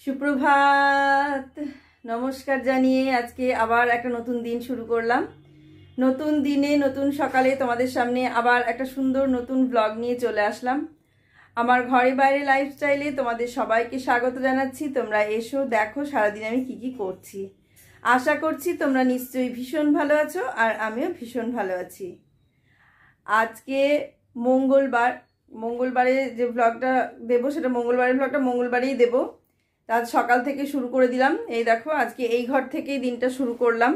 সুপ্রভাত, নমস্কার জানিয়ে আজকে আবার একটা নতুন দিন শুরু করলাম। নতুন দিনে নতুন সকালে তোমাদের সামনে আবার একটা সুন্দর নতুন ব্লগ নিয়ে চলে আসলাম। আমার ঘরে বাইরে লাইফস্টাইলে তোমাদের সবাইকে স্বাগত জানাচ্ছি। তোমরা এসো, দেখো সারাদিন আমি কি করছি। আশা করছি তোমরা নিশ্চয়ই ভীষণ ভালো আছো আর আমিও ভীষণ ভালো আছি। আজকে মঙ্গলবারে যে ব্লগটা দেবো সেটা মঙ্গলবারের ব্লগটা মঙ্গলবারেই দেবো। আজ সকাল থেকে শুরু করে দিলাম। এই দেখো, আজকে এই ঘর থেকেই দিনটা শুরু করলাম।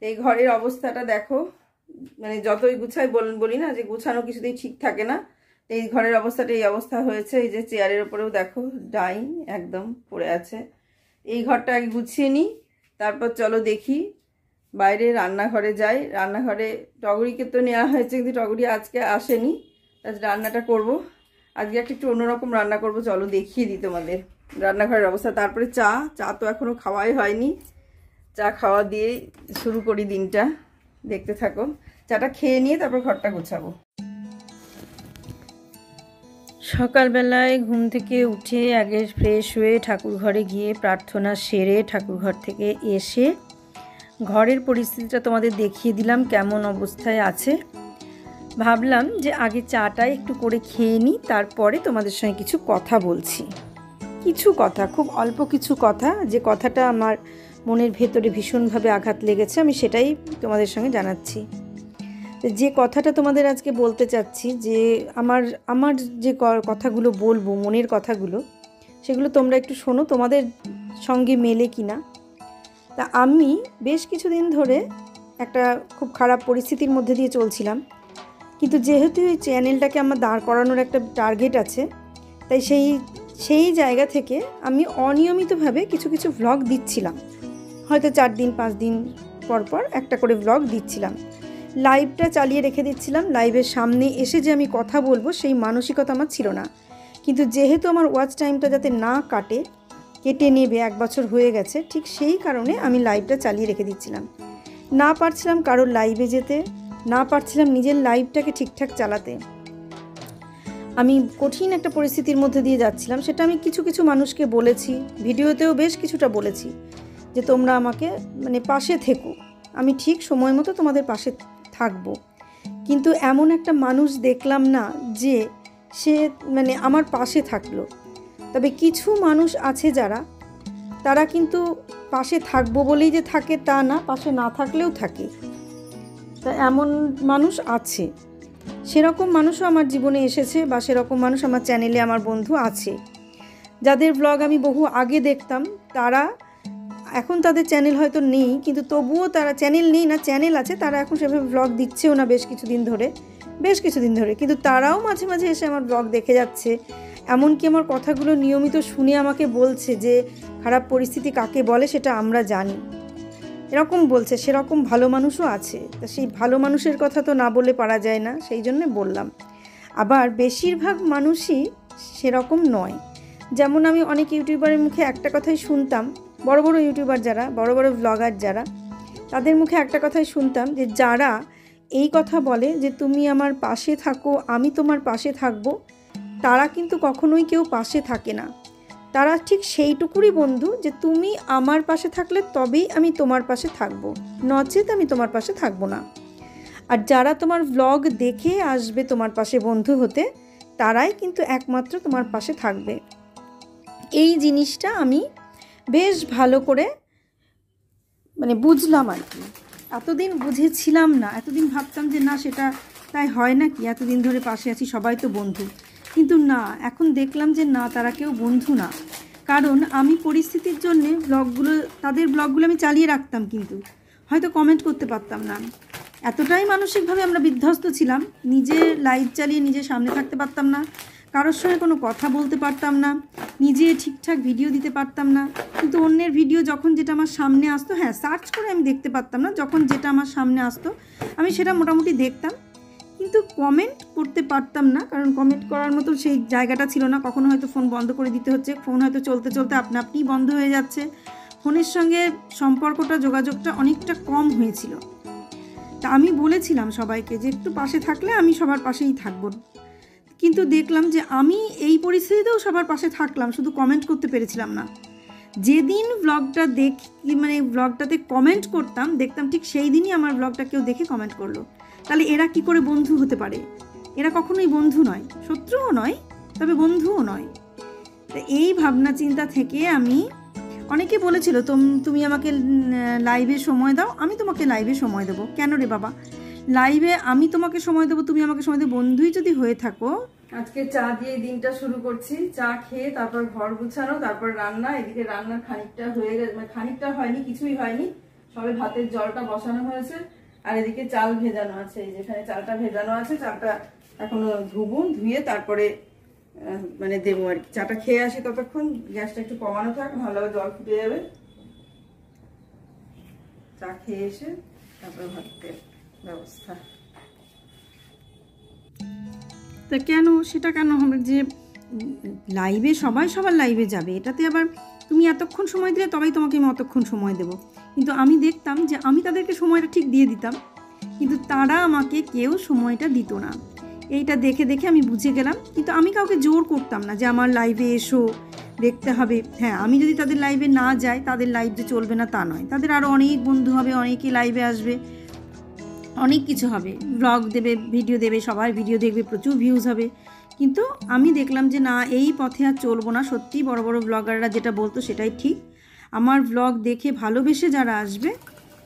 এই ঘরের অবস্থাটা দেখো, মানে যতই গুছাই বলি না যে গুছানো কিছুতেই ঠিক থাকে না। এই ঘরের অবস্থাটা এই অবস্থা হয়েছে। এই যে চেয়ারের ওপরেও দেখো ডাইং একদম পড়ে আছে। এই ঘরটা আগে গুছিয়ে নিই, তারপর চলো দেখি বাইরে রান্নাঘরে যাই। রান্নাঘরে টগরিকে তো নেওয়া হয়েছে, কিন্তু টগরি আজকে আসেনি। আজ রান্নাটা করব, আজকে একটু অন্যরকম রান্না করব। চলো দেখিয়ে দিই তোমাদের রান্নাঘরের অবস্থা। তারপরে চা তো এখনো খাওয়াই হয়নি। চা খাওয়া দিয়ে শুরু করি দিনটা। দেখতে থাকো, চাটা খেয়ে নিয়ে তারপর ঘরটা গোছাবো। সকালবেলায় ঘুম থেকে উঠে আগে ফ্রেশ হয়ে ঠাকুর ঘরে গিয়ে প্রার্থনা সেরে ঠাকুর ঘর থেকে এসে ঘরের পরিস্থিতিটা তোমাদের দেখিয়ে দিলাম কেমন অবস্থায় আছে। ভাবলাম যে আগে চাটা একটু করে খেয়ে নিই, তারপরে তোমাদের সঙ্গে কিছু কথা বলছি। কিছু কথা, খুব অল্প কিছু কথা, যে কথাটা আমার মনের ভেতরে ভীষণভাবে আঘাত লেগেছে, আমি সেটাই তোমাদের সঙ্গে জানাচ্ছি। যে কথাটা তোমাদের আজকে বলতে চাচ্ছি, যে আমার যে কথাগুলো বলবো, মনের কথাগুলো, সেগুলো তোমরা একটু শোনো, তোমাদের সঙ্গে মেলে কি না। তা আমি বেশ কিছুদিন ধরে একটা খুব খারাপ পরিস্থিতির মধ্যে দিয়ে চলছিলাম, কিন্তু যেহেতু এই চ্যানেলটাকে আমার দাঁড় করানোর একটা টার্গেট আছে, তাই সেই জায়গা থেকে আমি অনিয়মিতভাবে কিছু ভ্লগ দিচ্ছিলাম। হয়তো 4 দিন 5 দিন পর পর একটা করে ভ্লগ দিচ্ছিলাম। লাইভটা চালিয়ে রেখে দিচ্ছিলাম। লাইভের সামনে এসে যে আমি কথা বলবো সেই মানসিকতা আমার ছিল না, কিন্তু যেহেতু আমার ওয়াচ টাইমটা যাতে না কেটে নেবে, 1 বছর হয়ে গেছে, ঠিক সেই কারণে আমি লাইভটা চালিয়ে রেখে দিচ্ছিলাম। না পারছিলাম কারোর লাইভে যেতে, না পারছিলাম নিজের লাইভটাকে ঠিকঠাক চালাতে। আমি কঠিন একটা পরিস্থিতির মধ্যে দিয়ে যাচ্ছিলাম। সেটা আমি কিছু মানুষকে বলেছি, ভিডিওতেও বেশ কিছুটা বলেছি, যে তোমরা আমাকে পাশে থেকো, আমি ঠিক সময় মতো তোমাদের পাশে থাকবো। কিন্তু এমন একটা মানুষ দেখলাম না যে সে আমার পাশে থাকলো। তবে কিছু মানুষ আছে তারা কিন্তু পাশে থাকবো বলেই যে থাকে তা না, পাশে না থাকলেও থাকে। তা এমন মানুষ আছে, সেরকম মানুষও আমার জীবনে এসেছে, বা সেরকম মানুষ আমার চ্যানেলে আমার বন্ধু আছে, যাদের ব্লগ আমি বহু আগে দেখতাম। তারা এখন, তাদের চ্যানেল হয়তো নেই, কিন্তু তবুও তারা, চ্যানেল নেই না, চ্যানেল আছে, তারা এখন সেভাবে ব্লগ দিচ্ছেও না বেশ কিছুদিন ধরে, কিন্তু তারাও মাঝে মাঝে এসে আমার ব্লগ দেখে যাচ্ছে। এমনকি আমার কথাগুলো নিয়মিত শুনে আমাকে বলছে যে খারাপ পরিস্থিতি কাকে বলে সেটা আমরা জানি, এরকম বলছে। সেরকম ভালো মানুষও আছে। তা সেই ভালো মানুষের কথা তো না বলে পারা যায় না, সেই জন্যে বললাম। আবার বেশিরভাগ মানুষই সেরকম নয়। যেমন আমি অনেক ইউটিউবারের মুখে একটা কথাই শুনতাম, বড় বড় ইউটিউবার যারা, বড় বড় ব্লগার যারা, তাদের মুখে একটা কথাই শুনতাম, যে যারা এই কথা বলে যে তুমি আমার পাশে থাকো, আমি তোমার পাশে থাকবো, তারা কিন্তু কখনোই কেউ পাশে থাকে না। তারা ঠিক সেইটুকুরই বন্ধু যে তুমি আমার পাশে থাকলে তবেই আমি তোমার পাশে থাকবো, নচেত আমি তোমার পাশে থাকবো না। আর যারা তোমার ব্লগ দেখে আসবে তোমার পাশে বন্ধু হতে, তারাই কিন্তু একমাত্র তোমার পাশে থাকবে। এই জিনিসটা আমি বেশ ভালো করে বুঝলাম আর কি। এতদিন বুঝেছিলাম না, এতদিন ভাবতাম যে না, সেটা তাই হয় না কি, এতদিন ধরে পাশে আছি, সবাই তো বন্ধু। কিন্তু না, এখন দেখলাম যে না, তারা কেউ বন্ধু না। কারণ আমি পরিস্থিতির জন্যে তাদের ব্লগগুলো আমি চালিয়ে রাখতাম, কিন্তু হয়তো কমেন্ট করতে পারতাম না। এতটাই মানসিকভাবে আমরা বিধ্বস্ত ছিলাম, নিজে লাইভ চালিয়ে নিজে সামনে থাকতে পারতাম না, কারোর সঙ্গে কোনো কথা বলতে পারতাম না, নিজে ঠিকঠাক ভিডিও দিতে পারতাম না। কিন্তু অন্যের ভিডিও যখন যেটা আমার সামনে আসতো, হ্যাঁ সার্চ করে আমি দেখতে পারতাম না, যখন যেটা আমার সামনে আসতো আমি সেটা মোটামুটি দেখতাম, কিন্তু কমেন্ট করতে পারতাম না, কারণ কমেন্ট করার মতো সেই জায়গাটা ছিল না। কখনো হয়তো ফোন বন্ধ করে দিতে হচ্ছে, ফোন হয়তো চলতে চলতে আপনিই বন্ধ হয়ে যাচ্ছে, ফোনের সঙ্গে সম্পর্কটা, যোগাযোগটা অনেকটা কম হয়েছিল। তা আমি বলেছিলাম সবাইকে যে একটু পাশে থাকলে আমি সবার পাশেই থাকবো, কিন্তু দেখলাম যে আমি এই পরিস্থিতিতেও সবার পাশে থাকলাম, শুধু কমেন্ট করতে পেরেছিলাম না। যেদিন ব্লগটা মানে ব্লগটাতে কমেন্ট করতাম, দেখতাম ঠিক সেই দিনই আমার ব্লগটা কেউ দেখে কমেন্ট করলো। তাহলে এরা কি করে বন্ধু হতে পারে? এরা কখনোই বন্ধু নয়, শত্রুও নয়, তবে বন্ধুও নয়। তো এই ভাবনা চিন্তা থেকে আমি, অনেকে বলেছিল তুমি আমাকে লাইভে সময় দাও, আমি তোমাকে লাইভে সময় দেবো। কেন রে বাবা, লাইভে আমি তোমাকে সময় দেবো, তুমি আমাকে সময় দেবো, বন্ধুই যদি হয়ে থাকো। আজকে চা দিয়ে দিনটা শুরু করছি, চা খেয়ে তারপর ঘর গুছানো, তারপর রান্না। এদিকে রান্নার খানিকটা হয়ে গেছে, মানে খানিকটা হয়নি, কিছুই হয়নি, সবে ভাতের জলটা বসানো হয়েছে। আর এদিকে চাল ভেজানো আছে, এই যেখানে চালটা ভেজানো আছে, চালটা এখনো ধুয়ে তারপরে মানে দেবো আর কি। চাটা খেয়ে আসি, ততক্ষণ গ্যাসটা একটু কমানো থাক, ভালোভাবে জল ফুটে যাবে। চা খেয়ে এসে তারপরে ভাতের ব্যবস্থা। তা কেন, সেটা কেন হবে যে লাইভে সবার লাইভে যাবে, এটাতে আবার তুমি এতক্ষণ সময় দিলে তবেই তোমাকে আমি অতক্ষণ সময় দেবো। কিন্তু আমি দেখতাম যে আমি তাদেরকে সময়টা ঠিক দিয়ে দিতাম, কিন্তু তারা আমাকে কেউ সময়টা দিত না। এইটা দেখে দেখে আমি বুঝে গেলাম। কিন্তু আমি কাউকে জোর করতাম না যে আমার লাইভে এসো, দেখতে হবে। হ্যাঁ, আমি যদি তাদের লাইভে না যাই, তাদের লাইভ যে চলবে না তা নয়, তাদের আরও অনেক বন্ধু হবে, অনেকেই লাইভে আসবে, অনেক কিছু হবে, ব্লগ দেবে, ভিডিও দেবে, সবাই ভিডিও দেখবে, প্রচুর ভিউজ হবে। কিন্তু আমি দেখলাম যে না, এই পথে আর চলবো না। সত্যি বড় বড় ব্লগাররা যেটা বলতো সেটাই ঠিক। আমার ব্লগ দেখে ভালোবেসে যারা আসবে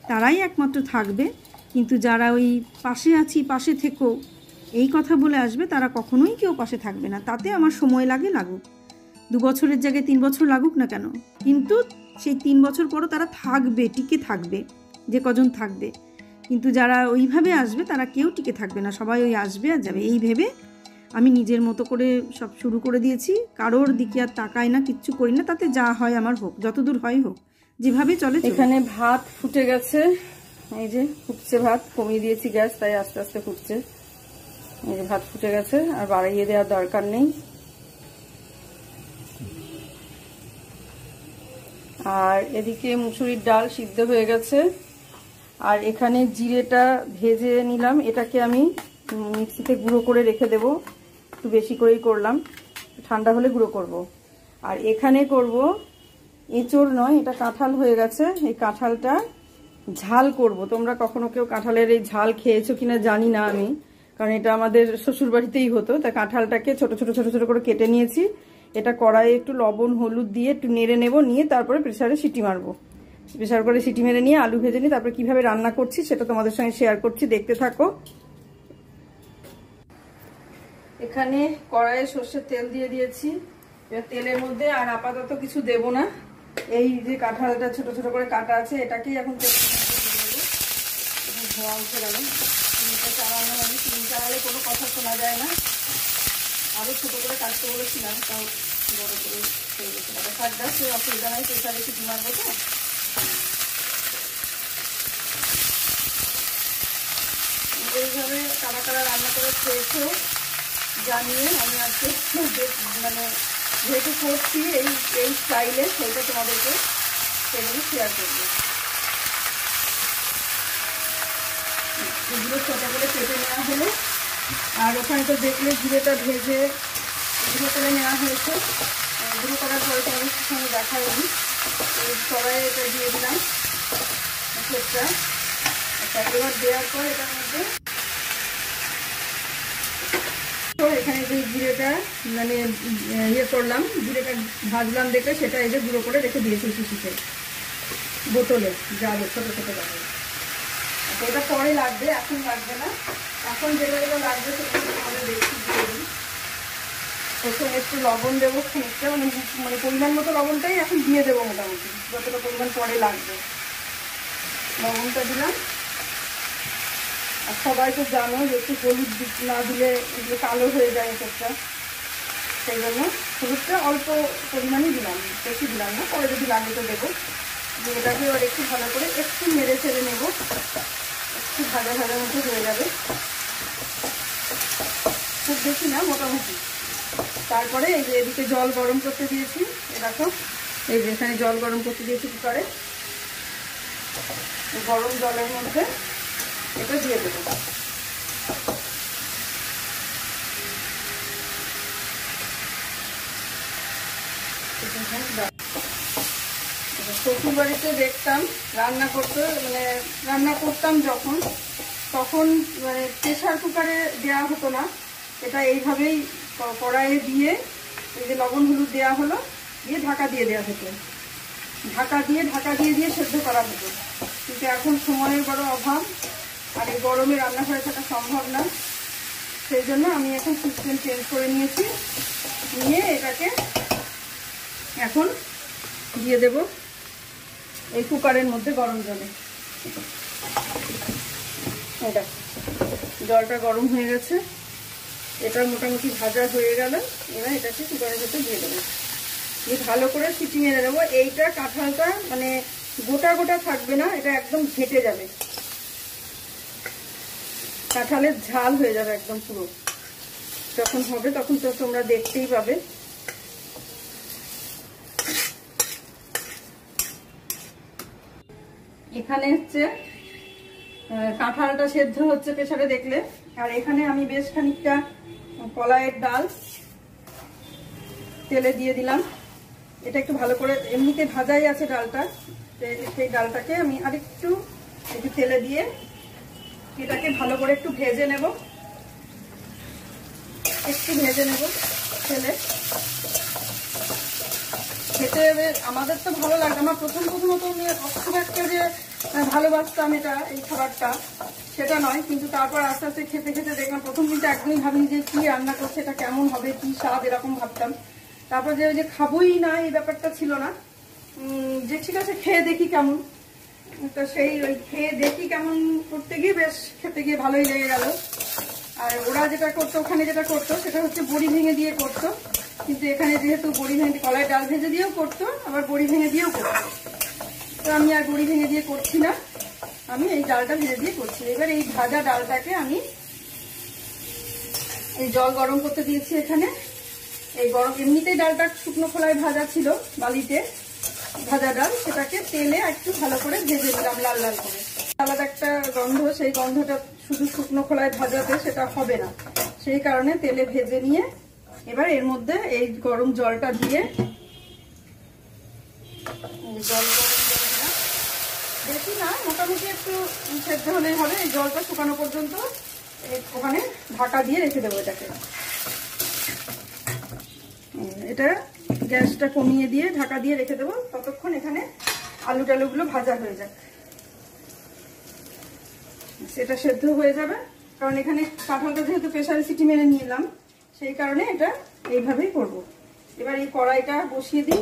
তারাই একমাত্র থাকবে, কিন্তু যারা ওই পাশে আছি, পাশে থেকো এই কথা বলে আসবে, তারা কখনোই কেউ পাশে থাকবে না। তাতে আমার সময় লাগুক, 2 বছরের জায়গায় 3 বছর লাগুক না কেন, কিন্তু সেই 3 বছর পরও তারা থাকবে, টিকে থাকবে, যে কজন থাকবে। কিন্তু যারা ওইভাবে আসবে তারা কেউ টিকে থাকবে না, সবাই ওই আসবে আর যাবে। এই ভেবে আমি নিজের মতো করে সব শুরু করে দিয়েছি, কারোর দিকে আর তাকাই না, কিচ্ছু করি না, তাতে যা হয় আমার হোক, যতদূর হয় হোক, যেভাবে চলে। এখানে ভাত ফুটে গেছে, এই যে ফুটছে ভাত, কমিয়ে দিয়েছি গ্যাস, তাই আস্তে আস্তে ফুটছে। এই যে ভাত ফুটে গেছে, আর বাড়িয়ে দেওয়ার দরকার নেই। আর এদিকে মুসুরির ডাল সিদ্ধ হয়ে গেছে। আর এখানে জিরেটা ভেজে নিলাম, এটাকে আমি মিক্সিতে গুঁড়ো করে রেখে দেব, একটু বেশি করেই করলাম, ঠান্ডা হলে গুঁড়ো করব। আর এখানে করব এঁচড় নয়, এটা কাঁঠাল হয়ে গেছে, এই কাঁঠালটা ঝাল করব। তোমরা কখনো কেউ কাঁঠালের এই ঝাল খেয়েছো কিনা জানি না আমি, কারণ এটা আমাদের শ্বশুর বাড়িতেই হতো। তা কাঁঠালটাকে ছোট ছোট ছোট ছোট করে কেটে নিয়েছি। এটা কড়াইয়ে একটু লবণ হলুদ দিয়ে একটু নেড়ে নেব, নিয়ে তারপরে প্রেসারে সিটি মারবো। প্রেসার করে সিটি মেরে নিয়ে আলু ভেজে নিয়ে তারপরে কিভাবে রান্না করছি সেটা তোমাদের সঙ্গে শেয়ার করছি, দেখতে থাকো। এখানে কড়াইয়ে সর্ষের তেল দিয়ে দিয়েছি। এবার তেলের মধ্যে আর আপাতত কিছু দেব না, এই যে কাঁঠালটা ছোট ছোট করে কাটা আছে এটাকেই এখন তেলের মধ্যে দিয়ে দেবো। ধোয়া উঠে গেল, চিনিটা চালানো হয়নি, চিনি চালালে কোনো কথা শোনা যায় না। আরও ছোট করে কাটতে বলেছিলাম, তাও বড় করে ছেড়ে গেছে। শাকটা সে অসুবিধা নয়, প্রেসারে সিটি মারবো তো। এইভাবে কারা কারা রান্না করে খেয়েছো জানিয়ে আমি আজকে মানে যেহেতু করছি এই স্টাইলে, সেইটা তোমাদেরকে সেগুলো শেয়ার করবো। এগুলো ছোটো করে কেটে নেওয়া হলো। আর ওখানে তো দেখলে জিরেটা ভেজে গুঁড়ো করে নেওয়া হয়েছে। গুঁড়ো করার পরে তোমাদের সঙ্গে দেখা হয়নি, কড়াইয়ে এটা দিয়ে দিলাম এঁচড়টা। আচ্ছা, এবার দেওয়ার পর এটার মধ্যে তো এখানে যে জিরেটা মানে ইয়ে করলাম, জিরেটা ভাজলাম দেখে সেটা এই যে গুঁড়ো করে রেখে দিয়েছি শিশিতে বোতলে, যাবে ছোটো ছোটো যাবে। আচ্ছা, এটা পরে লাগবে, এখন লাগবে না। এখন যেটা যেটা লাগবে সেটা আমাদের দেখছি দিয়ে দিই। প্রথমে একটু লবণ দেবো খানিকটা, মানে পরিমাণ মতো লবণটাই এখন দিয়ে দেবো, মোটামুটি যতটা পরিমাণ পরে লাগবে লবণটা দিলাম। আর সবাই তো জানো যে একটু হলুদ না দিলে এগুলো কালো হয়ে যায় এসবটা, সেই জন্য হলুদটা অল্প পরিমাণই দিলাম, বেশি দিলাম না, পরে যদি লাগে তো দেবো। এটাকে এবার একটু ভালো করে একটু নেড়ে ছেড়ে নেবো, একটু ভাজা ভাজা মতো হয়ে যাবে, খুব বেশি না, মোটামুটি। তারপরে এই যে এদিকে জল গরম করতে দিয়েছি, দেখো এই যে এখানে জল গরম করতে দিয়েছি কুকারে, গরম জলের মধ্যে এটা দিয়ে দেবো। শ্বশুর বাড়িতে দেখতাম রান্না করতাম যখন, তখন মানে প্রেশার কুকারে দেওয়া হতো না, এটা এইভাবেই কড়াইয়ে দিয়ে এই যে লবণ হলুদ দেওয়া হলো, দিয়ে ঢাকা দিয়ে দেওয়া হতো, ঢাকা দিয়ে সেদ্ধ করা হতো। কিন্তু এখন সময়ের বড় অভাব, আর এই গরমে রান্নাঘরে থাকা সম্ভব না, সেই জন্য আমি এখন সিস্টেম চেঞ্জ করে নিয়েছি। নিয়ে এটাকে এখন দিয়ে দেব এই কুকারের মধ্যে গরম জলে। এটা জলটা গরম হয়ে গেছে, এটা মোটামুটি ভাজা হয়ে গেল। এবার এটাকে কুকারের ভেতর দিয়ে দেবো, দিয়ে ভালো করে সিটি মেরে দেবো। এইটা কাঁঠালটা মানে গোটা গোটা থাকবে না, এটা একদম ঘেটে যাবে, কাঁঠালের ঝাল হয়ে যাবে একদম পুরো। যখন হবে তখন তো তোমরা দেখতেই পাবে। এখানে হচ্ছে কাঁঠালটা সেদ্ধ হচ্ছে প্রেসারে দেখলে, আর এখানে আমি বেশ খানিকটা কলাইয়ের ডাল তেলে দিয়ে দিলাম। এটা একটু ভালো করে, এমনিতে ভাজাই আছে ডালটা, সেই ডালটাকে আমি আরেকটু একটু তেলে দিয়ে এটাকে ভালো করে একটু ভেজে নেব, তেলে খেতে আমাদের তো ভালো লাগে। আমার প্রথমত খুব একটা যে ভালোবাসতাম এই খাবারটা, সেটা নয়, কিন্তু তারপর আস্তে আস্তে খেতে দেখলাম, প্রথম কিন্তু একদমই ভাবিনি যে কি রান্না করছে, এটা কেমন হবে, কি স্বাদ, এরকম ভাবতাম। তারপর যে খাবোই না এই ব্যাপারটা ছিল না, যে ঠিক আছে খেয়ে দেখি কেমন। তো সেই ওই খেয়ে দেখি কেমন করতে গিয়ে বেশ খেতে গিয়ে ভালোই লেগে গেল। আর ওরা যেটা করতো, ওখানে যেটা করতো সেটা হচ্ছে বড়ি ভেঙে দিয়ে করতো, কিন্তু এখানে যেহেতু বড়ি ভেঙে, কলাই ডাল ভেজে দিয়েও করতো, আবার বড়ি ভেঙে দিয়েও করতো। তো আমি আর বড়ি ভেঙে দিয়ে করছি না, আমি এই ডালটা ভেজে দিয়ে করছি। এবার এই ভাজা ডালটাকে আমি এই জল গরম করতে দিয়েছি এখানে। এই গরম এমনিতেই ডালটা শুকনো খোলায় ভাজা ছিল, বালিতে ভাজা ডাল, সেটাকে তেলে একটু ভালো করে ভেজে দিলাম লাল লাল করে। আলাদা একটা গন্ধ, সেই গন্ধটা শুধু শুকনো খোলায় ভাজাতে সেটা হবে না, সেই কারণে তেলে ভেজে নিয়ে এবার এর মধ্যে এই গরম জলটা দিয়ে, বেশি না, মোটামুটি একটু সেদ্ধ হলেই হবে। এই জলটা শুকানো পর্যন্ত ওখানে ঢাকা দিয়ে রেখে দেবো এটাকে। এটা গ্যাসটা কমিয়ে দিয়ে ঢাকা দিয়ে রেখে দেবো, ততক্ষণ এখানে আলু টালুগুলো ভাজা হয়ে যাক, সেটা সেদ্ধ হয়ে যাবে। কারণ এখানে কাঁঠালটা যেহেতু প্রেসারে সিটি মেরে নিলাম, সেই কারণে এটা এইভাবেই করব। এবার এই কড়াইটা বসিয়ে দিই,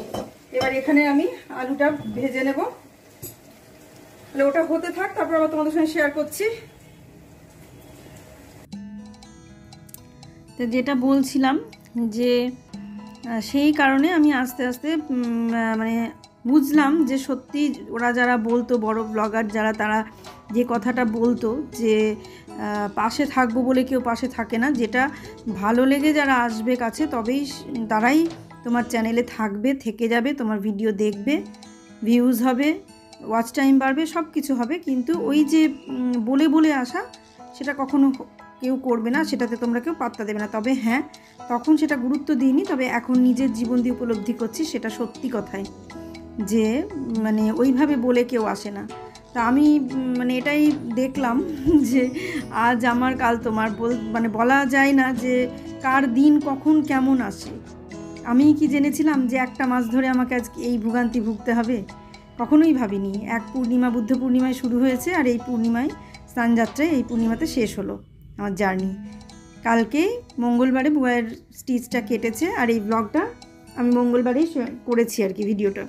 এবার এখানে আমি আলুটা ভেজে নেব। তাহলে ওটা হতে থাক, তারপর আবার তোমাদের সঙ্গে শেয়ার করছি। তো যেটা বলছিলাম যে সেই কারণে আমি আস্তে আস্তে মানে বুঝলাম যে সত্যি ওরা যারা বলতো, বড় ব্লগার যারা, তারা যে কথাটা বলতো যে পাশে থাকবো বলে কেউ পাশে থাকে না, যেটা ভালো লেগে যারা আসবে কাছে তবেই তারাই তোমার চ্যানেলে থাকবে, থেকে যাবে, তোমার ভিডিও দেখবে, ভিউজ হবে, ওয়াচ টাইম বাড়বে, সব কিছু হবে। কিন্তু ওই যে বলে বলে আসা, সেটা কখনো কেউ করবে না, সেটাতে তোমরা কেউ পাত্তা দেবে না। তবে হ্যাঁ, তখন সেটা গুরুত্ব দিইনি, তবে এখন নিজের জীবন দিয়ে উপলব্ধি করছি সেটা সত্যি কথাই, যে মানে ওইভাবে বলে কেউ আসে না। তা আমি মানে এটাই দেখলাম যে আজ আমার কাল তোমার, মানে বলা যায় না যে কার দিন কখন কেমন আসে। আমি কি জেনেছিলাম যে একটা মাস ধরে আমাকে আজকে এই ভোগান্তি ভুগতে হবে? কখনোই ভাবিনি। এক পূর্ণিমা, বুদ্ধ পূর্ণিমায় শুরু হয়েছে, আর এই পূর্ণিমায় স্নানযাত্রায় এই পূর্ণিমাতে শেষ হলো আমার জার্নি। কালকে মঙ্গলবারে বুয়াইয়ের স্টিচটা কেটেছে, আর এই ব্লগটা আমি মঙ্গলবারেই করেছি আর কি। ভিডিওটা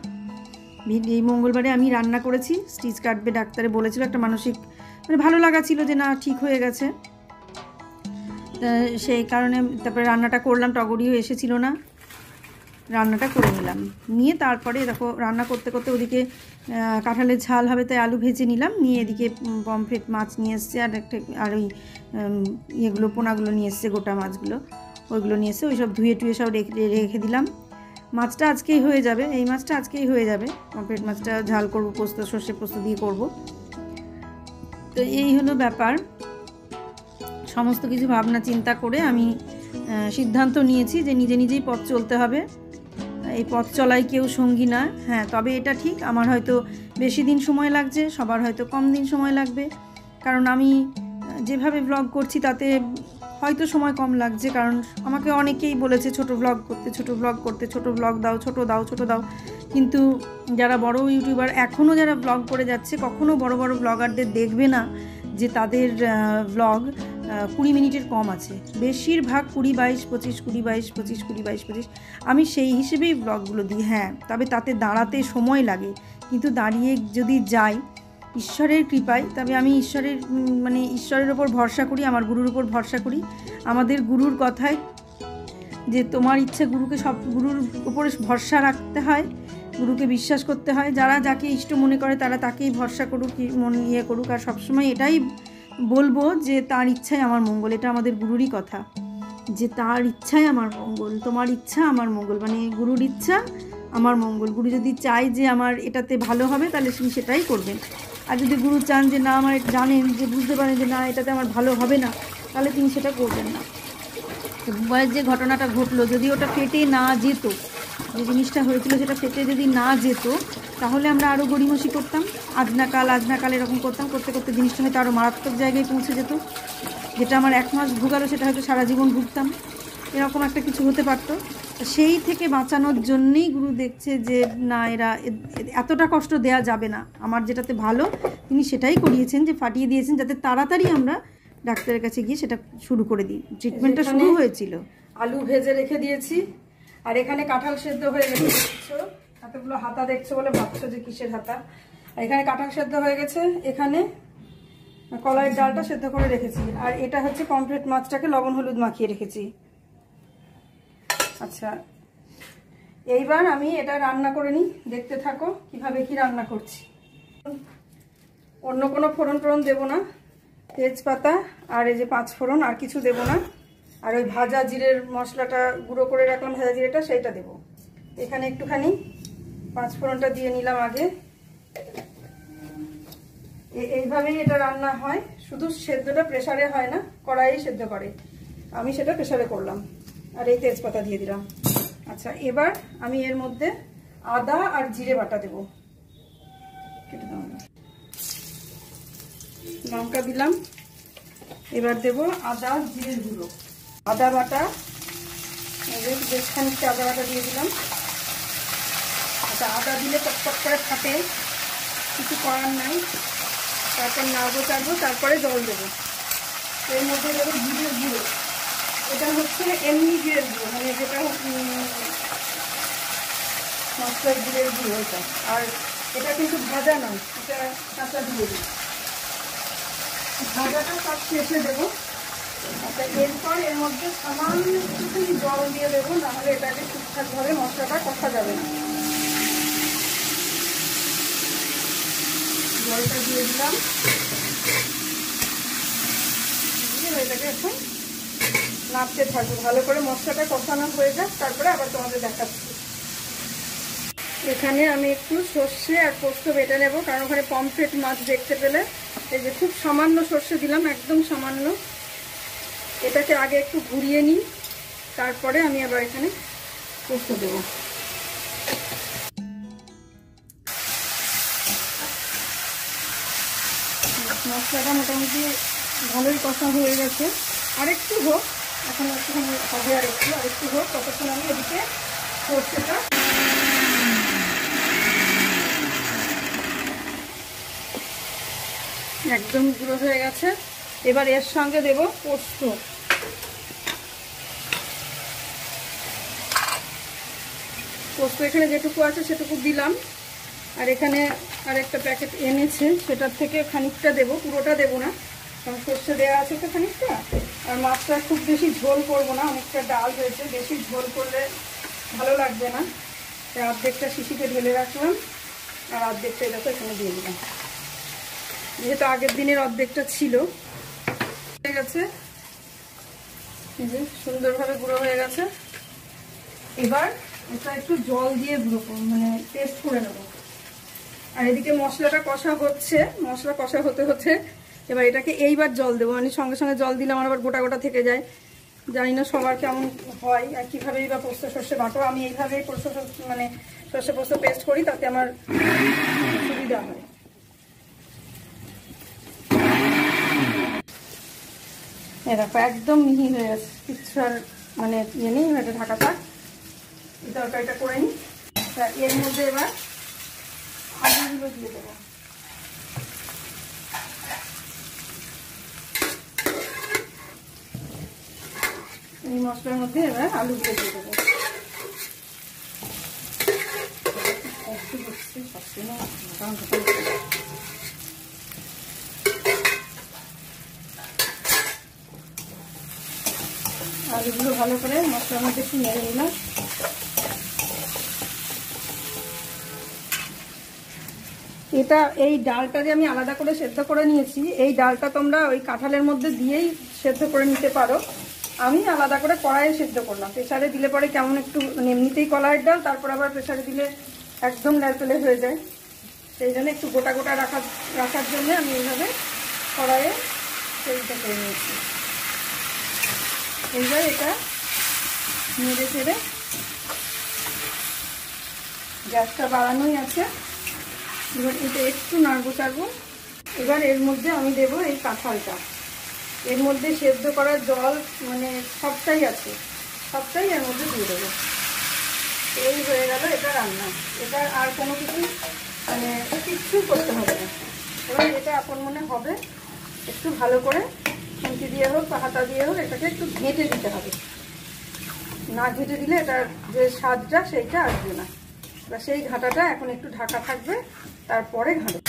এই মঙ্গলবারে আমি রান্না করেছি, স্টিচ কাটবে, ডাক্তারে বলেছিল, একটা মানসিক মানে ভালো লাগা ছিল যে না ঠিক হয়ে গেছে, সেই কারণে তারপরে রান্নাটা করলাম। টগরিও এসেছিল না, রান্নাটা করে নিলাম, নিয়ে তারপরে দেখো রান্না করতে করতে ওদিকে কাঁঠালের ঝাল হবে তাই আলু ভেজে নিলাম, নিয়ে এদিকে পমফ্রেট মাছ নিয়ে এসছে, আর ওই ইয়েগুলো পোনাগুলো নিয়ে এসছে, গোটা মাছগুলো, ওইগুলো নিয়ে এসছে, ওই সব ধুয়ে টুয়ে সব রেখে দিলাম। মাছটা আজকেই হয়ে যাবে, এই মাছটা আজকেই হয়ে যাবে। পমফ্রেট মাছটা ঝাল করবো, পোস্ত, সর্ষে পোস্ত দিয়ে করব। তো এই হলো ব্যাপার। সমস্ত কিছু ভাবনা চিন্তা করে আমি সিদ্ধান্ত নিয়েছি যে নিজে নিজেই পথ চলতে হবে। এই পথ চলায় কেউ সঙ্গী না। হ্যাঁ, তবে এটা ঠিক, আমার হয়তো বেশি দিন সময় লাগছে, সবার হয়তো কম দিন সময় লাগবে, কারণ আমি যেভাবে ব্লগ করছি তাতে হয়তো সময় কম লাগছে, কারণ আমাকে অনেকেই বলেছে ছোট ব্লগ করতে, ছোট ব্লগ করতে, ছোট ব্লগ দাও, ছোট দাও, ছোট দাও। কিন্তু যারা বড় ইউটিউবার এখনও যারা ব্লগ করে যাচ্ছে, কখনও বড় বড় ব্লগারদের দেখবে না যে তাদের ব্লগ 20 মিনিটের কম আছে। বেশিরভাগ 20-22, 25, 20-22, 20-22, আমি সেই হিসেবেই ব্লগগুলো দিই। হ্যাঁ, তবে তাতে দাঁড়াতে সময় লাগে, কিন্তু দাঁড়িয়ে যদি যাই ঈশ্বরের কৃপায়, তবে আমি ঈশ্বরের ওপর ভরসা করি, আমার গুরুর ওপর ভরসা করি। আমাদের গুরুর কথায় যে তোমার ইচ্ছে, গুরুর উপর ভরসা রাখতে হয়, গুরুকে বিশ্বাস করতে হয়। যারা যাকে ইষ্ট মনে করে তারা তাকেই ভরসা করুক, করুক। আর সবসময় এটাই বলবো যে তার ইচ্ছাই আমার মঙ্গল। এটা আমাদের গুরুরই কথা, যে তার ইচ্ছাই আমার মঙ্গল, তোমার ইচ্ছা আমার মঙ্গল, গুরুর ইচ্ছা আমার মঙ্গল। গুরু যদি চায় যে আমার এটাতে ভালো হবে, তাহলে তিনি সেটাই করবেন। আর যদি গুরু চান যে না, আমার জানেন যে বুঝতে পারেন যে না, এটাতে আমার ভালো হবে না, তাহলে তিনি সেটা করবেন না। দুবাইয়ের যে ঘটনাটা ঘটলো, যদি ওটা ফেটে না যেত, যে জিনিসটা হয়েছিল সেটা ফেটে যদি না যেত, তাহলে আমরা আরও গড়িমসি করতাম, আজ না কাল এরকম করতাম, করতে করতে জিনিসটা হয়তো আরও মারাত্মক জায়গায় পৌঁছে যেত। যেটা আমার 1 মাস ভুগালো সেটা হয়তো সারা জীবন ভুগতাম, এরকম একটা কিছু হতে পারতো। সেই থেকে বাঁচানোর জন্যেই গুরু দেখছে যে না, এতটা কষ্ট দেয়া যাবে না, আমার যেটাতে ভালো তিনি সেটাই করিয়েছেন, যে ফাটিয়ে দিয়েছেন, যাতে তাড়াতাড়ি আমরা ডাক্তারের কাছে গিয়ে সেটা শুরু করে দিই। ট্রিটমেন্টটা শুরু হয়েছিল। আলু ভেজে রেখে দিয়েছি, আর এখানে কাঁঠাল সেদ্ধ হয়ে গেছে। এতগুলো হাতা দেখছো বলে ভাবছো যে কিসের হাতা। আর এখানে কাঁঠাল সেদ্ধ হয়ে গেছে, এখানে কলাইয়ের ডালটা সেদ্ধ করে রেখেছি, আর এটা হচ্ছে পমফ্রেট মাছটাকে লবণ হলুদ মাখিয়ে রেখেছি। আচ্ছা, এইবার আমি এটা রান্না করে নিই, দেখতে থাকো কিভাবে কি রান্না করছি। অন্য কোনো ফোড়ন টোড়ন দেবো না, তেজপাতা আর এই যে 5 ফোড়ন, আর কিছু দেবো না। আর ওই ভাজা জিরের মশলাটা গুঁড়ো করে রাখলাম, ভাজা জিরেটা, সেইটা দেবো। এখানে একটুখানি 5 ফোড়নটা দিয়ে নিলাম আগে। এইভাবেই এটা রান্না হয়, শুধু সেদ্ধটা প্রেসারে হয় না, কড়াইয়ে সেদ্ধ করে, আমি সেটা প্রেসারে করলাম। আর এই তেজপাতা দিয়ে দিলাম। আচ্ছা, এবার আমি এর মধ্যে আদা আর জিরে বাটা দেব। কেটে দাও, লঙ্কা দিলাম। এবার দেব আদা জিরের গুঁড়ো, আদা বাটা, বেশ খানিকটা আদা বাটা দিয়ে দিলাম। আচ্ছা, আদা দিলে টকটক করে ফাটে, কিছু করার নাই। তারপর নাড়বো চাড়বো, তারপরে জল দেবো। এর মধ্যে দেবো জিরের গুঁড়ো, এটা হচ্ছে এমনি জিরের গুঁড়ো, যেটা মশলার জিরের গুঁড়ো এটা। আর এটা কিন্তু ভাজা নয়, এটা কাঁচা দিয়ে দিই। ভাজাটা সব শেষে দেবো। আচ্ছা, এরপর এর মধ্যে সামান্য একটুখানি জল দিয়ে দেবো, নাহলে এটাকে ঠিকঠাকভাবে মশলাটা কষা যাবে না। জলটা দিয়ে দিলাম, এটাকে এখন নাড়তে থাকবো, ভালো করে মশলাটা কষানো হয়ে যাক, তারপরে আবার তোমাদের দেখাচ্ছি। এখানে আমি একটু সর্ষে আর পোস্ত বেটে নেব, কারণ ওখানে পমফ্রেট মাছ দেখতে পেলে এই যে খুব সামান্য সর্ষে দিলাম, একদম সামান্য। এটাকে আগে একটু ঘুরিয়ে নিই, তারপরে আমি আবার এখানে পোস্ত দেব। মশলাটা মোটামুটি ভালোই কষা হয়ে গেছে, আরেকটু হোক, এখন একটুখানি হবে, আরেকটু হোক, ততক্ষণ আমি এদিকে সর্ষেটা একদম গুঁড়ো হয়ে গেছে। এবার এর সঙ্গে দেব পোস্ত। পোস্ত এখানে যেটুকু আছে সেটুকু দিলাম, আর এখানে আরেকটা প্যাকেট এনেছে, সেটার থেকে খানিকটা দেবো, পুরোটা দেবো না, কারণ সর্ষে দেওয়া আছে তো খানিকটা। আর মাছটা খুব বেশি ঝোল করবো না, অনেকটা ডাল হয়েছে, বেশি ঝোল করলে ভালো লাগবে না। অর্ধেকটা শিশিতে ঢেলে রাখলাম, আর অর্ধেকটা এটাকে এখানে দিয়ে দিলাম, যেহেতু আগের দিনের অর্ধেকটা ছিল। হয়ে গেছে, সুন্দরভাবে গুঁড়ো হয়ে গেছে। এবার এটা একটু জল দিয়ে গুঁড়ো পেস্ট করে নেবো। আর এদিকে মশলাটা কষা হচ্ছে, মশলা কষা হতে হতে এবার এটাকে এইবার জল দেবো, সঙ্গে সঙ্গে জল দিলে আমার আবার গোটা গোটা থেকে যায়। জানি না সবার কেমন হয় আর কীভাবেই বা পোস্ত সর্ষে বাটো। আমি এইভাবেই মানে সর্ষে পোস্ত পেস্ট করি, তাতে আমার সুবিধা হয়। দেখো একদম মিহি হয়ে গেছে, কিচ্ছু আর মানে ইয়ে নেই। এটা ঢাকা থাক, এই তরকারিটা করে নিই। এর মধ্যে এবার আলুগুলো দিয়ে দেবো। এই মশলার মধ্যে এবার আলুগুলো দিয়ে দেবো। আলুগুলো ভালো করে মশলার মধ্যে একটু নেড়ে নিলাম। এটা এই ডালটা যে আমি আলাদা করে সেদ্ধ করে নিয়েছি, এই ডালটা তোমরা ওই কাঁঠালের মধ্যে দিয়েই সেদ্ধ করে নিতে পারো। আমি আলাদা করে কড়াইয়ে সেদ্ধ করলাম। প্রেসারে দিলে পরে কেমন একটু মানে এমনিতেই কলাইয়ের ডাল, তারপর আবার প্রেসারে দিলে একদম ল্যালপেলে হয়ে যায়। সেই জন্য একটু গোটা গোটা রাখার জন্য আমি এইভাবে কড়াইয়ে সেদ্ধ করে নিয়েছি। এইবার এটা নেড়ে চেড়ে, গ্যাসটা বাড়ানোই আছে, এবার এটা একটু নাড়বো চাড়বো। এবার এর মধ্যে আমি দেবো এই কাঁঠালটা। এর মধ্যে সেদ্ধ করার জল মানে সবটাই আছে, সবটাই এর মধ্যে দিয়ে দেবো। এই হয়ে গেল এটা রান্না। এটা আর কোনো কিছু মানে কিচ্ছু করতে হবে না। এবার এটা আপন মনে হবে, একটু ভালো করে খুন্তি দিয়ে হোক বা হাতা দিয়ে হোক এটাকে একটু ঘেঁটে দিতে হবে। না ঘেঁটে দিলে এটার যে স্বাদটা সেইটা আসবে না। বা সেই ঘাটাটা এখন একটু ঢাকা থাকবে, তারপরে ঘাঁটবে।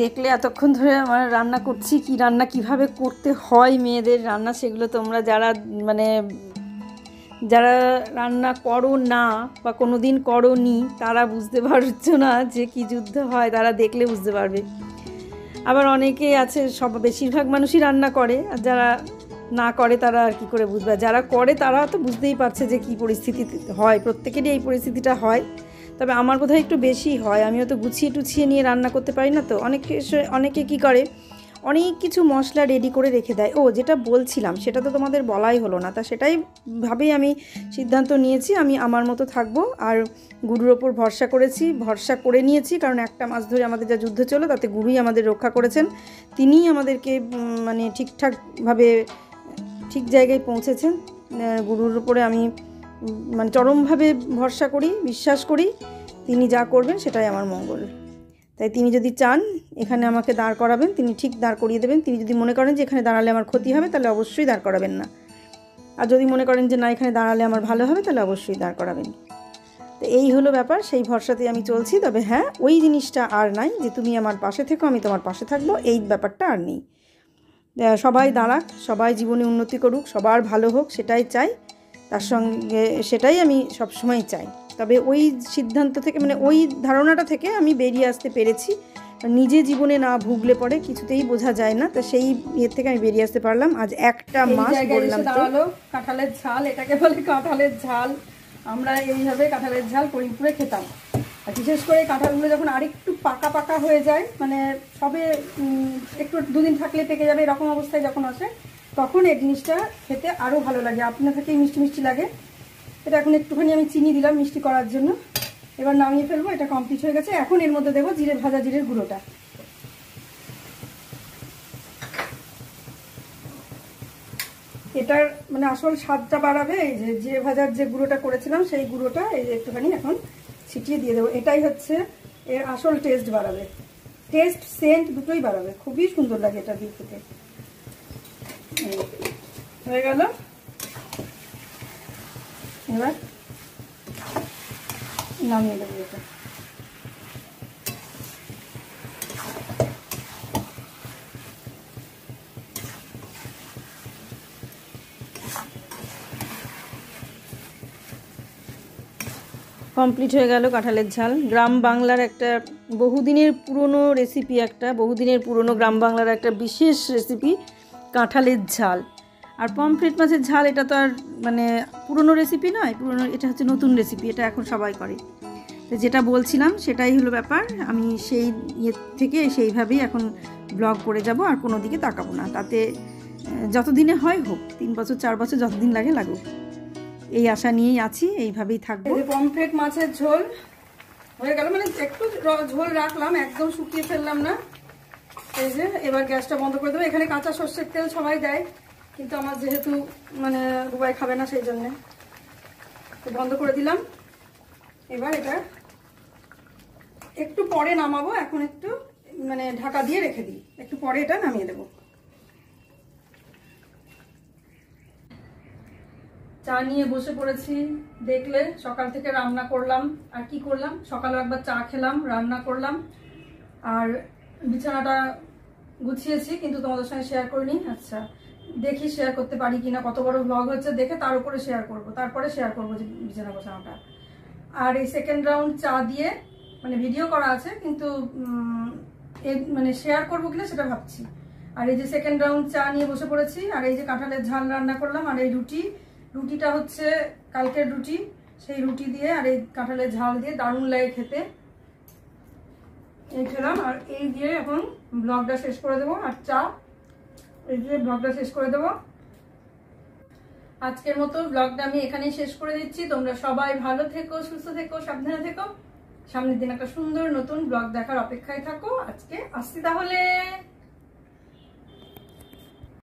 দেখলে এতক্ষণ ধরে আমার রান্না করছি, কি রান্না কিভাবে করতে হয় মেয়েদের রান্না, সেগুলো তোমরা যারা রান্না করো না বা কোনো দিন করোনি তারা বুঝতে পারছো না যে কি যুদ্ধ হয়। তারা দেখলে বুঝতে পারবে। আবার অনেকে আছে, বেশিরভাগ মানুষই রান্না করে, আর যারা না করে তারা আর কি করে বুঝবে। যারা করে তারা তো বুঝতেই পারছে যে কি পরিস্থিতি হয়, প্রত্যেকেরই এই পরিস্থিতিটা হয়। তবে আমার বোধহয় একটু বেশি হয়, আমিও তো গুছিয়ে টুছিয়ে নিয়ে রান্না করতে পারি না। তো অনেকে কি করে, অনেক কিছু মশলা রেডি করে রেখে দেয়। যেটা বলছিলাম সেটা তো তোমাদের বলাই হলো না, তা সেটাই ভাবেই আমি সিদ্ধান্ত নিয়েছি আমি আমার মতো থাকবো। আর গুরুর ওপর ভরসা করে নিয়েছি, কারণ একটা মাস ধরে আমাদের যা যুদ্ধ চলো তাতে গুরুই আমাদের রক্ষা করেছেন। তিনিই আমাদেরকে মানে ঠিকঠাকভাবে ঠিক জায়গায় পৌঁছেছেন। গুরুর উপরে আমি মানে চরমভাবে ভরসা করি, বিশ্বাস করি। তিনি যা করবেন সেটাই আমার মঙ্গল। তাই তিনি যদি চান এখানে আমাকে দাঁড় করাবেন, তিনি ঠিক দাঁড় করিয়ে দেবেন। তিনি যদি মনে করেন যে এখানে দাঁড়ালে আমার ক্ষতি হবে, তাহলে অবশ্যই দাঁড় করাবেন না। আর যদি মনে করেন যে না এখানে দাঁড়ালে আমার ভালো হবে, তাহলে অবশ্যই দাঁড় করাবেন। তো এই হলো ব্যাপার, সেই ভরসাতেই আমি চলছি। তবে হ্যাঁ, ওই জিনিসটা আর নাই যে তুমি আমার পাশে থেকো আমি তোমার পাশে থাকবো, এই ব্যাপারটা আর নেই। সবাই দাঁড়াক, সবাই জীবনে উন্নতি করুক, সবার ভালো হোক, সেটাই চাই। তার সঙ্গে সেটাই আমি সবসময় চাই। তবে ওই সিদ্ধান্ত থেকে মানে ওই ধারণাটা থেকে আমি বেরিয়ে আসতে পেরেছি। নিজে জীবনে না ভুগলে পরে কিছুতেই বোঝা যায় না। তো সেই ইয়ে থেকে আমি বেরিয়ে আসতে পারলাম। আজ একটা মাস বললাম তো। কাঁঠালের ঝাল, এটাকে বলে কাঁঠালের ঝাল। আমরা এইভাবে কাঁঠালের ঝাল করিমপুরে খেতাম। আর বিশেষ করে কাঁঠালগুলো যখন আরেকটু পাকা পাকা হয়ে যায়, মানে সবে একটু দুদিন থাকলে পেকে যাবে এরকম অবস্থায় যখন আসে, তখন এই জিনিসটা খেতে আরও ভালো লাগে। আপনা থেকেই মিষ্টি মিষ্টি লাগে। এটা এখন একটুখানি আমি চিনি দিলাম মিষ্টি করার জন্য। এবার নামিয়ে ফেলবো। এটা কমপ্লিট হয়ে গেছে। এখন এর মধ্যে দেবো ভাজা জিরের গুঁড়োটা। এটার মানে আসল স্বাদটা বাড়াবে এই যে জিরে ভাজার যে গুঁড়োটা করেছিলাম, সেই গুঁড়োটা এই যে একটুখানি এখন ছিটিয়ে দিয়ে দেবো। এটাই হচ্ছে এর আসল টেস্ট বাড়াবে। টেস্ট, সেন্ট দুটোই বাড়াবে। খুবই সুন্দর লাগে এটা দিয়ে খেতে। হয়ে গেল। এবার নামিয়ে দেবো এটা। কমপ্লিট হয়ে গেল কাঁঠালের ঝাল। গ্রাম বাংলার একটা বহুদিনের পুরনো রেসিপি, গ্রাম বাংলার একটা বিশেষ রেসিপি কাঁঠালের ঝাল। আর পমফ্রেট মাছের ঝাল এটা তো আর মানে পুরনো রেসিপি নয়, এটা হচ্ছে নতুন রেসিপি, এটা এখন সবাই করে। তো যেটা বলছিলাম সেটাই হলো ব্যাপার, আমি সেই ইয়ে থেকে সেইভাবেই এখন ব্লগ করে যাব, আর কোনো দিকে তাকাবো না। তাতে যতদিনে হয় হোক, 3 বছর 4 বছর যতদিন লাগে লাগুক, এই আশা নিয়েই আছি, এইভাবেই থাকবো। এই যে পমফ্রেট মাছের ঝোল হয়ে গেল, মানে একটু ঝোল রাখলাম, একদম শুকিয়ে ফেললাম না। এই যে এবার গ্যাসটা বন্ধ করে দেবো। এখানে কাঁচা সর্ষের তেল সবাই দেয়, কিন্তু আমার যেহেতু মানে বুবাই খাবে না সেই জন্যে তো বন্ধ করে দিলাম। এবার এটা একটু পরে নামাবো, এখন একটু মানে ঢাকা দিয়ে রেখে দিই, একটু পরে এটা নামিয়ে দেবো। চা নিয়ে বসে পড়েছি। দেখলে সকাল থেকে রান্না করলাম, আর কি করলাম, সকালে একবার চা খেলাম, রান্না করলাম, আর বিছানাটা গুছিয়েছি, কিন্তু তোমাদের সঙ্গে শেয়ার করিনি। আচ্ছা দেখি শেয়ার করতে পারি কিনা, কত বড় ব্লগ হচ্ছে দেখে তার উপরে শেয়ার করব, তারপরে শেয়ার করবো যে বিছানা গোছানোটা। আর এই সেকেন্ড রাউন্ড চা দিয়ে মানে ভিডিও করা আছে, কিন্তু মানে শেয়ার করবো কিনা সেটা ভাবছি। আর এই যে সেকেন্ড রাউন্ড চা নিয়ে বসে পড়েছি, আর এই যে কাঁঠালের ঝাল রান্না করলাম, আর এই রুটিটা হচ্ছে কালকের রুটি, সেই রুটি দিয়ে আর এই কাঁঠালের ঝাল দিয়ে দারুণ লাগে খেতে। এই খেলাম, আর এই দিয়ে এখন ব্লগটা শেষ করে দেবো, আর চা এই দিয়ে ব্লগটা শেষ করে দেবো। আজকের মতো ব্লগটা আমি এখানেই শেষ করে দিচ্ছি। তোমরা সবাই ভালো থেকো, সুস্থ থেকো, সাবধানে থেকো। সামনের দিন একটা সুন্দর নতুন ব্লগ দেখার অপেক্ষায় থাকো। আজকে আসছি তাহলে।